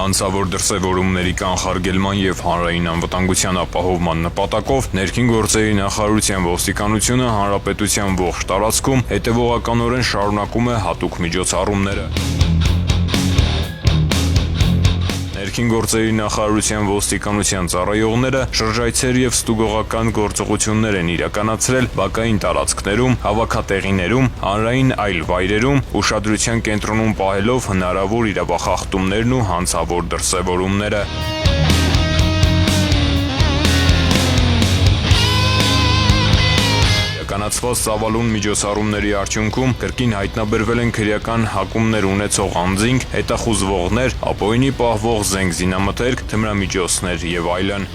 Հանցավոր դրսևորումների կանխարգելման և հանրային անվտանգության ապահովման նպատակով ներքին գործերի նախարարության ոստիկանությունը հանրապետության ողջ տարածքում հետևողականորեն շարունակում է հատուկ միջոցառումները։ Ներքին գործերի նախարարության ոստիկանության ծառայողները շրջայցեր և ստուգողական գործողություններ են իրականացրել բակային տարածքներում, հավաքատեղիներում, հանրային այլ վայրերում, ուշադրության կենտրոնում պահելով հնարավոր իրավախախտումներն ու հանցավոր դրսևորումները։ Իրականացված ծավալուն միջոցառումների արդյունքում կրկին հայտնաբերվել են քրեական հակումներ ունեցող անձինք, հետախուզվողներ, ապօրինի պահվող զենք զինամթերք, թմրամիջոցներ և այլն։